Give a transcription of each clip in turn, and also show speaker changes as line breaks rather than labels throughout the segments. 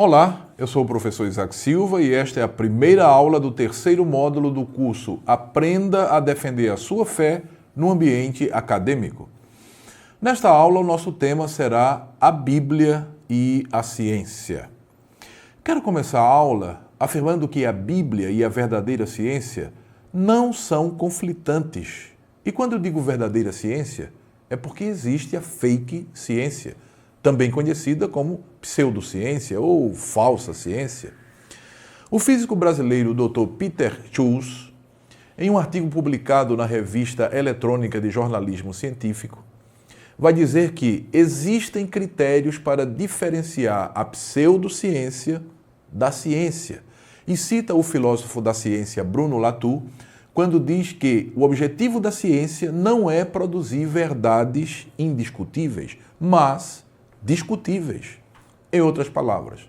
Olá, eu sou o professor Isaac Silva e esta é a primeira aula do terceiro módulo do curso Aprenda a Defender a Sua Fé no Ambiente Acadêmico. Nesta aula, o nosso tema será a Bíblia e a ciência. Quero começar a aula afirmando que a Bíblia e a verdadeira ciência não são conflitantes. E quando eu digo verdadeira ciência, é porque existe a fake ciência, também conhecida como pseudociência ou falsa ciência. O físico brasileiro Dr. Peter Schultz, em um artigo publicado na Revista Eletrônica de Jornalismo Científico, vai dizer que existem critérios para diferenciar a pseudociência da ciência e cita o filósofo da ciência Bruno Latour quando diz que o objetivo da ciência não é produzir verdades indiscutíveis, mas discutíveis. Em outras palavras,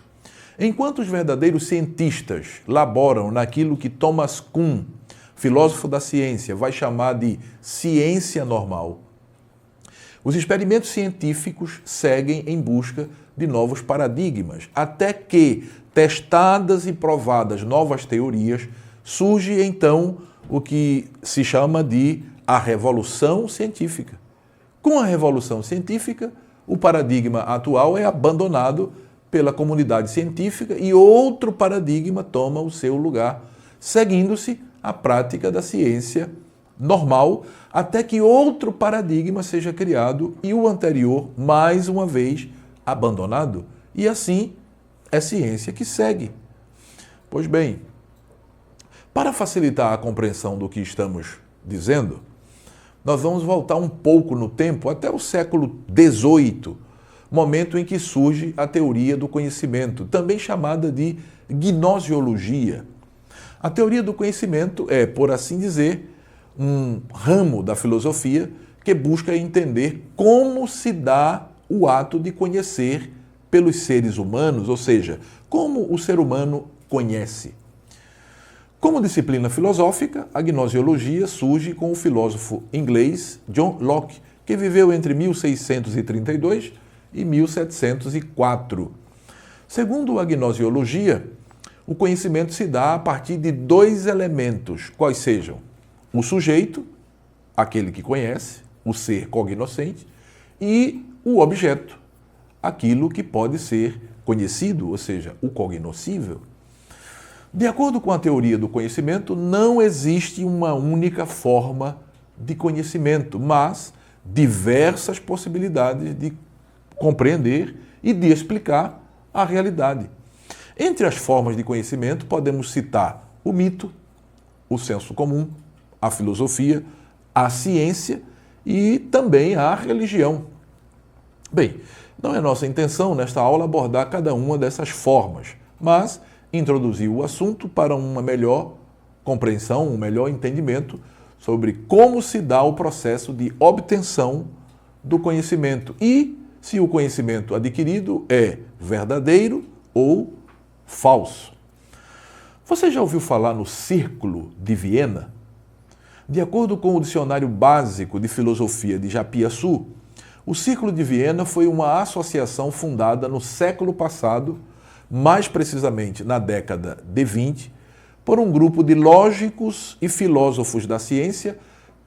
enquanto os verdadeiros cientistas laboram naquilo que Thomas Kuhn, filósofo da ciência, vai chamar de ciência normal, os experimentos científicos seguem em busca de novos paradigmas, até que, testadas e provadas novas teorias, surge então o que se chama de a revolução científica. Com a revolução científica, o paradigma atual é abandonado pela comunidade científica e outro paradigma toma o seu lugar, seguindo-se a prática da ciência normal, até que outro paradigma seja criado e o anterior, mais uma vez, abandonado. E assim é ciência que segue. Pois bem, para facilitar a compreensão do que estamos dizendo, nós vamos voltar um pouco no tempo, até o século XVIII, momento em que surge a teoria do conhecimento, também chamada de gnosiologia. A teoria do conhecimento é, por assim dizer, um ramo da filosofia que busca entender como se dá o ato de conhecer pelos seres humanos, ou seja, como o ser humano conhece. Como disciplina filosófica, a gnosiologia surge com o filósofo inglês John Locke, que viveu entre 1632 e 1704. Segundo a gnosiologia, o conhecimento se dá a partir de dois elementos, quais sejam o sujeito, aquele que conhece, o ser cognoscente, e o objeto, aquilo que pode ser conhecido, ou seja, o cognoscível. De acordo com a teoria do conhecimento, não existe uma única forma de conhecimento, mas diversas possibilidades de compreender e de explicar a realidade. Entre as formas de conhecimento, podemos citar o mito, o senso comum, a filosofia, a ciência e também a religião. Bem, não é nossa intenção nesta aula abordar cada uma dessas formas, mas introduzir o assunto para uma melhor compreensão, um melhor entendimento sobre como se dá o processo de obtenção do conhecimento e se o conhecimento adquirido é verdadeiro ou falso. Você já ouviu falar no Círculo de Viena? De acordo com o Dicionário Básico de Filosofia de Japiaçu, o Círculo de Viena foi uma associação fundada no século passado, mais precisamente na década de 20, por um grupo de lógicos e filósofos da ciência,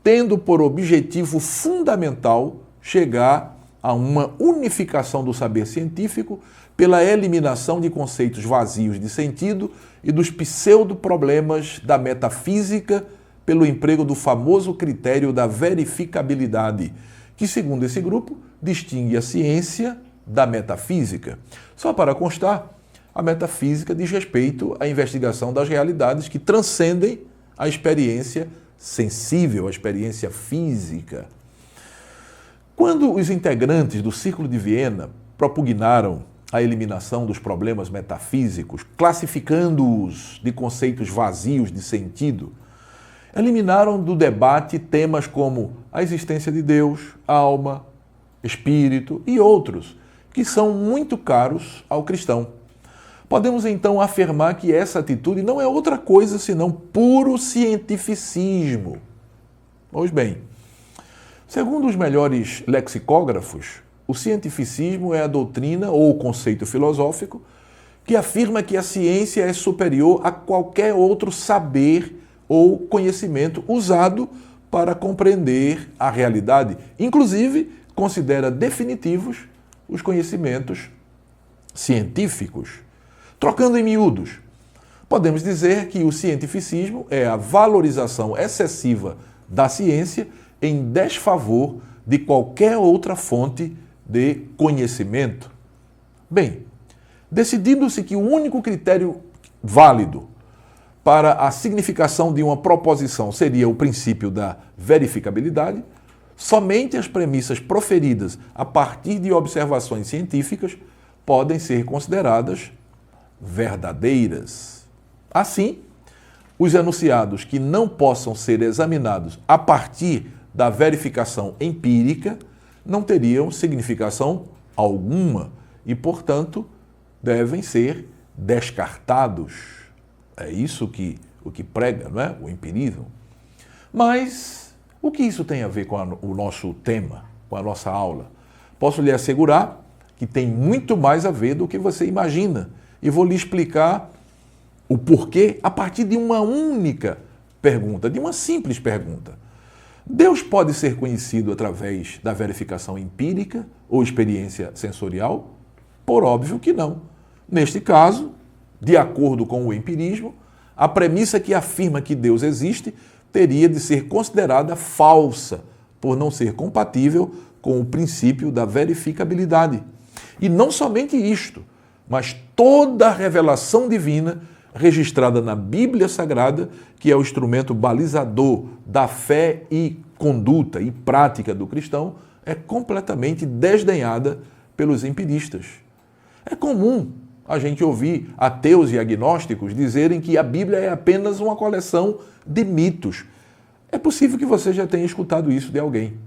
tendo por objetivo fundamental chegar a uma unificação do saber científico pela eliminação de conceitos vazios de sentido e dos pseudo-problemas da metafísica pelo emprego do famoso critério da verificabilidade, que, segundo esse grupo, distingue a ciência da metafísica. Só para constar, a metafísica diz respeito à investigação das realidades que transcendem a experiência sensível, a experiência física. Quando os integrantes do Círculo de Viena propugnaram a eliminação dos problemas metafísicos, classificando-os de conceitos vazios de sentido, eliminaram do debate temas como a existência de Deus, alma, espírito e outros, que são muito caros ao cristão. Podemos então afirmar que essa atitude não é outra coisa senão puro cientificismo. Pois bem, segundo os melhores lexicógrafos, o cientificismo é a doutrina ou conceito filosófico que afirma que a ciência é superior a qualquer outro saber ou conhecimento usado para compreender a realidade. Inclusive, considera definitivos os conhecimentos científicos. Trocando em miúdos, podemos dizer que o cientificismo é a valorização excessiva da ciência em desfavor de qualquer outra fonte de conhecimento. Bem, decidindo-se que o único critério válido para a significação de uma proposição seria o princípio da verificabilidade, somente as premissas proferidas a partir de observações científicas podem ser consideradas verdadeiras. Assim, os enunciados que não possam ser examinados a partir da verificação empírica não teriam significação alguma e, portanto, devem ser descartados. É isso o que prega, não é? O empirismo. Mas o que isso tem a ver com o nosso tema, com a nossa aula? Posso lhe assegurar que tem muito mais a ver do que você imagina. E vou lhe explicar o porquê a partir de uma única pergunta, de uma simples pergunta. Deus pode ser conhecido através da verificação empírica ou experiência sensorial? Por óbvio que não. Neste caso, de acordo com o empirismo, a premissa que afirma que Deus existe teria de ser considerada falsa, por não ser compatível com o princípio da verificabilidade. E não somente isto, mas toda a revelação divina registrada na Bíblia Sagrada, que é o instrumento balizador da fé e conduta e prática do cristão, é completamente desdenhada pelos empiristas. É comum a gente ouvir ateus e agnósticos dizerem que a Bíblia é apenas uma coleção de mitos. É possível que você já tenha escutado isso de alguém.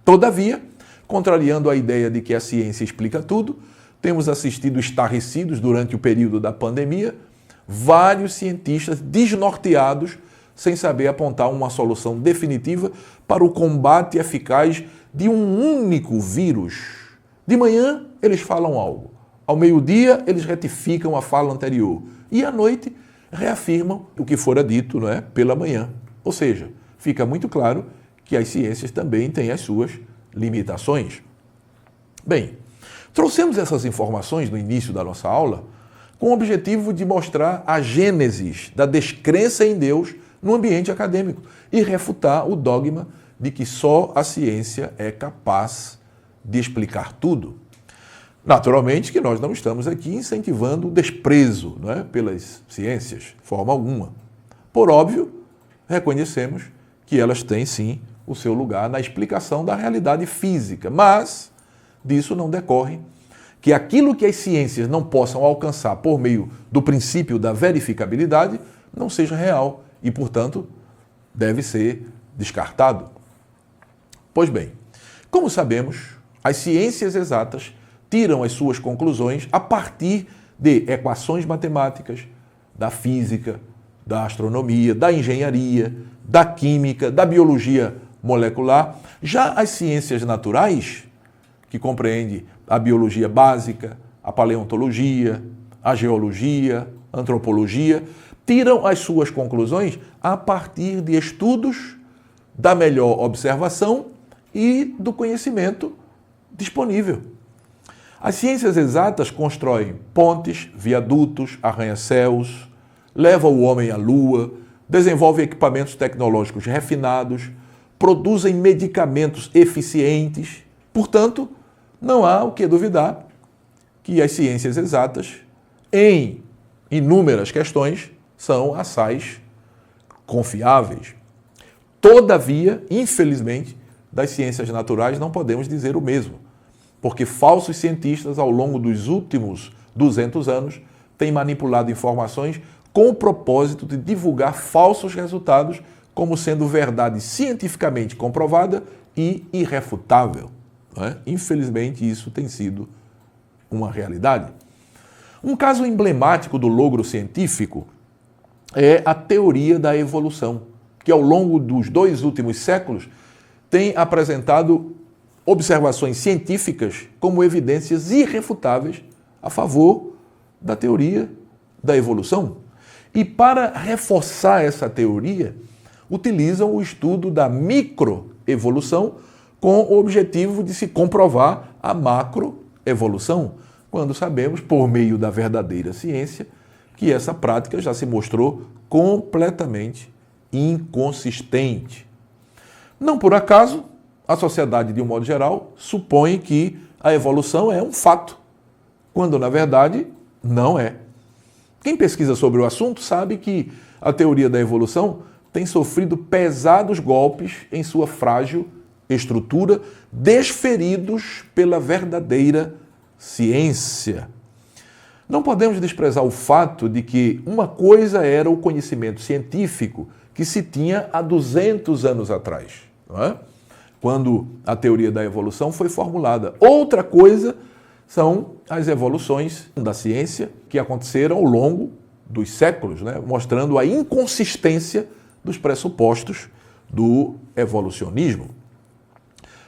Todavia, contrariando a ideia de que a ciência explica tudo, temos assistido estarrecidos durante o período da pandemia vários cientistas desnorteados sem saber apontar uma solução definitiva para o combate eficaz de um único vírus. De manhã, eles falam algo. Ao meio-dia, eles retificam a fala anterior. E à noite, reafirmam o que fora dito, não é, pela manhã. Ou seja, fica muito claro que as ciências também têm as suas limitações. Bem, trouxemos essas informações no início da nossa aula com o objetivo de mostrar a gênese da descrença em Deus no ambiente acadêmico e refutar o dogma de que só a ciência é capaz de explicar tudo. Naturalmente que nós não estamos aqui incentivando o desprezo, não é, pelas ciências, de forma alguma. Por óbvio, reconhecemos que elas têm sim o seu lugar na explicação da realidade física, mas disso não decorre que aquilo que as ciências não possam alcançar por meio do princípio da verificabilidade não seja real e, portanto, deve ser descartado. Pois bem, como sabemos, as ciências exatas tiram as suas conclusões a partir de equações matemáticas, da física, da astronomia, da engenharia, da química, da biologia molecular. Já as ciências naturais, que compreende a biologia básica, a paleontologia, a geologia, a antropologia, tiram as suas conclusões a partir de estudos, da melhor observação e do conhecimento disponível. As ciências exatas constroem pontes, viadutos, arranha-céus, levam o homem à Lua, desenvolvem equipamentos tecnológicos refinados, produzem medicamentos eficientes. Portanto, não há o que duvidar que as ciências exatas, em inúmeras questões, são assaz confiáveis. Todavia, infelizmente, das ciências naturais não podemos dizer o mesmo, porque falsos cientistas, ao longo dos últimos 200 anos, têm manipulado informações com o propósito de divulgar falsos resultados como sendo verdade cientificamente comprovada e irrefutável. Não é? Infelizmente, isso tem sido uma realidade. Um caso emblemático do logro científico é a teoria da evolução, que ao longo dos 2 últimos séculos tem apresentado observações científicas como evidências irrefutáveis a favor da teoria da evolução. E para reforçar essa teoria, utilizam o estudo da microevolução com o objetivo de se comprovar a macroevolução, quando sabemos, por meio da verdadeira ciência, que essa prática já se mostrou completamente inconsistente. Não por acaso, a sociedade, de um modo geral, supõe que a evolução é um fato, quando, na verdade, não é. Quem pesquisa sobre o assunto sabe que a teoria da evolução tem sofrido pesados golpes em sua frágil estrutura, desferidos pela verdadeira ciência. Não podemos desprezar o fato de que uma coisa era o conhecimento científico que se tinha há 200 anos atrás, não é? Quando a teoria da evolução foi formulada. Outra coisa são as evoluções da ciência que aconteceram ao longo dos séculos, né? Mostrando a inconsistência dos pressupostos do evolucionismo.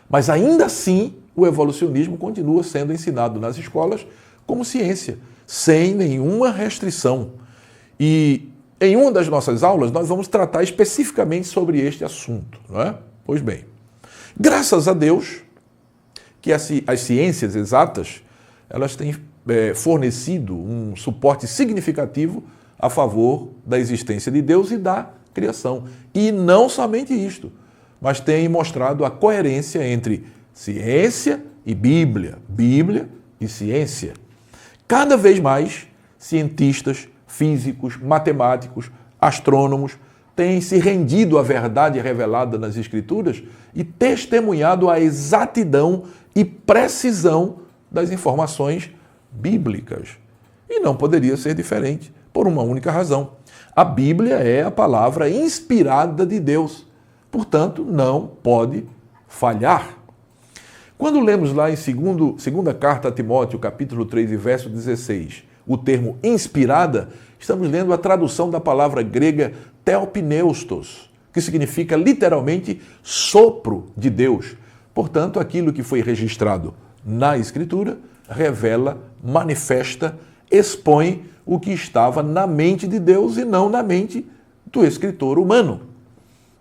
Mas ainda assim, o evolucionismo continua sendo ensinado nas escolas como ciência, sem nenhuma restrição. E em uma das nossas aulas, nós vamos tratar especificamente sobre este assunto, não é? Pois bem, graças a Deus que as ciências exatas, elas têm fornecido um suporte significativo a favor da existência de Deus e da criação. E não somente isto, mas têm mostrado a coerência entre ciência e Bíblia, Bíblia e ciência. Cada vez mais, cientistas, físicos, matemáticos, astrônomos têm se rendido à verdade revelada nas Escrituras e testemunhado a exatidão e precisão das informações bíblicas. E não poderia ser diferente, por uma única razão. A Bíblia é a palavra inspirada de Deus, portanto, não pode falhar. Quando lemos lá em segunda carta a Timóteo, capítulo 3 e verso 16, o termo inspirada, estamos lendo a tradução da palavra grega theopneustos, que significa literalmente sopro de Deus. Portanto, aquilo que foi registrado na Escritura revela, manifesta, expõe o que estava na mente de Deus e não na mente do escritor humano.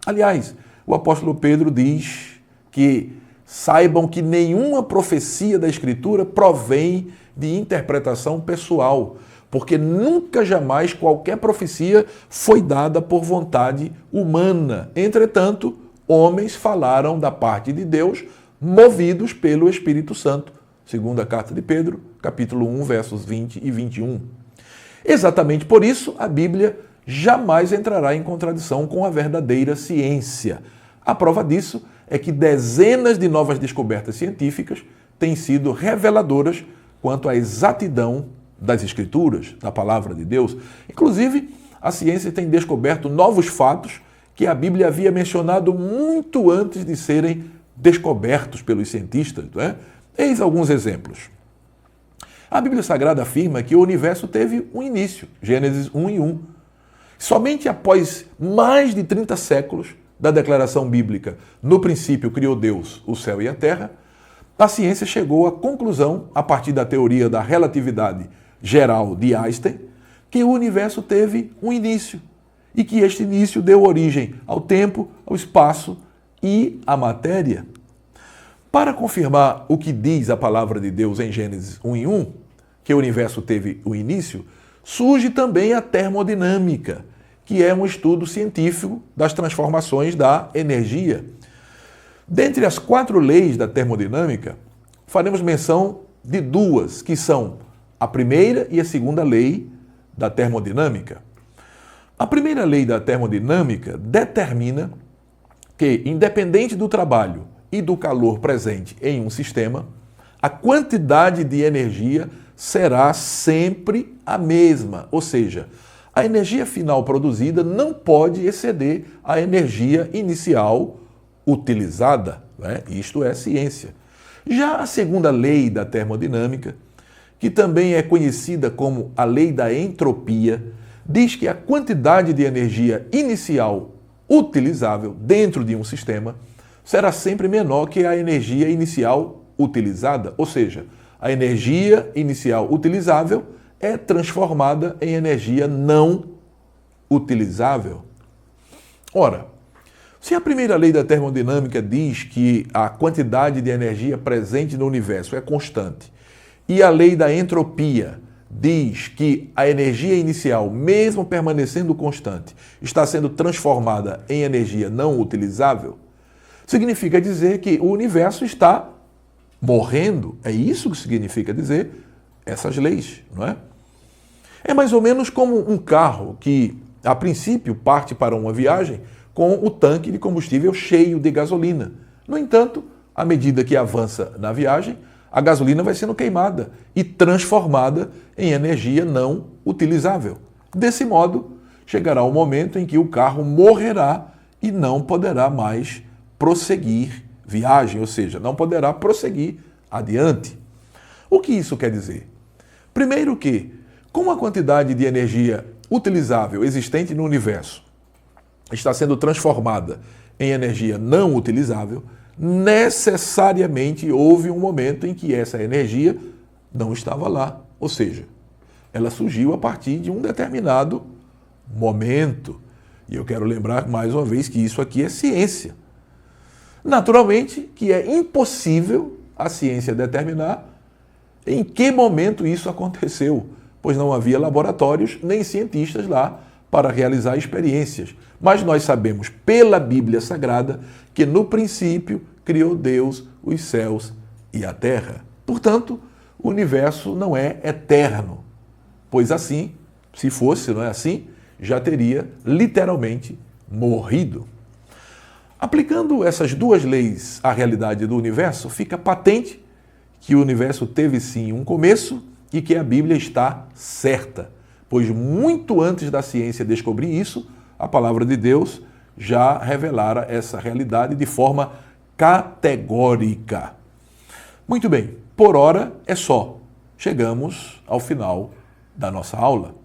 Aliás, o apóstolo Pedro diz que saibam que nenhuma profecia da Escritura provém de interpretação pessoal, porque nunca jamais qualquer profecia foi dada por vontade humana. Entretanto, homens falaram da parte de Deus, movidos pelo Espírito Santo. Segunda carta de Pedro, capítulo 1, versos 20 e 21. Exatamente por isso, a Bíblia jamais entrará em contradição com a verdadeira ciência. A prova disso é que dezenas de novas descobertas científicas têm sido reveladoras quanto à exatidão das Escrituras, da palavra de Deus. Inclusive, a ciência tem descoberto novos fatos que a Bíblia havia mencionado muito antes de serem descobertos pelos cientistas, não é? Eis alguns exemplos. A Bíblia Sagrada afirma que o universo teve um início, Gênesis 1 e 1. Somente após mais de 30 séculos da declaração bíblica, no princípio criou Deus o céu e a terra, a ciência chegou à conclusão, a partir da teoria da relatividade geral de Einstein, que o universo teve um início e que este início deu origem ao tempo, ao espaço e à matéria. Para confirmar o que diz a palavra de Deus em Gênesis 1 e 1, que o universo teve o início, surge também a termodinâmica, que é um estudo científico das transformações da energia. Dentre as 4 leis da termodinâmica, faremos menção de 2, que são a primeira e a segunda lei da termodinâmica. A primeira lei da termodinâmica determina que, independente do trabalho e do calor presente em um sistema, a quantidade de energia será sempre a mesma, ou seja, a energia final produzida não pode exceder a energia inicial utilizada, né? Isto é ciência. Já a segunda lei da termodinâmica, que também é conhecida como a lei da entropia, diz que a quantidade de energia inicial utilizável dentro de um sistema será sempre menor que a energia inicial utilizada, ou seja, a energia inicial utilizável é transformada em energia não utilizável. Ora, se a primeira lei da termodinâmica diz que a quantidade de energia presente no universo é constante, e a lei da entropia diz que a energia inicial, mesmo permanecendo constante, está sendo transformada em energia não utilizável, significa dizer que o universo está morrendo. É isso que significa dizer essas leis, não é? É mais ou menos como um carro que, a princípio, parte para uma viagem com o tanque de combustível cheio de gasolina. No entanto, à medida que avança na viagem, a gasolina vai sendo queimada e transformada em energia não utilizável. Desse modo, chegará o momento em que o carro morrerá e não poderá mais prosseguir viagem, ou seja, não poderá prosseguir adiante. O que isso quer dizer? Primeiro que, como a quantidade de energia utilizável existente no universo está sendo transformada em energia não utilizável, necessariamente houve um momento em que essa energia não estava lá. Ou seja, ela surgiu a partir de um determinado momento. E eu quero lembrar mais uma vez que isso aqui é ciência. Naturalmente que é impossível a ciência determinar em que momento isso aconteceu, pois não havia laboratórios nem cientistas lá para realizar experiências. Mas nós sabemos pela Bíblia Sagrada que no princípio criou Deus os céus e a terra. Portanto, o universo não é eterno, pois assim, se fosse, não é assim, já teria literalmente morrido. Aplicando essas duas leis à realidade do universo, fica patente que o universo teve sim um começo e que a Bíblia está certa, pois muito antes da ciência descobrir isso, a palavra de Deus já revelara essa realidade de forma categórica. Muito bem, por hora é só. Chegamos ao final da nossa aula.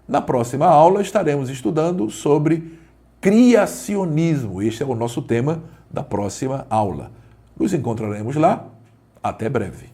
Na próxima aula estaremos estudando sobre criacionismo. Este é o nosso tema da próxima aula. Nos encontraremos lá. Até breve.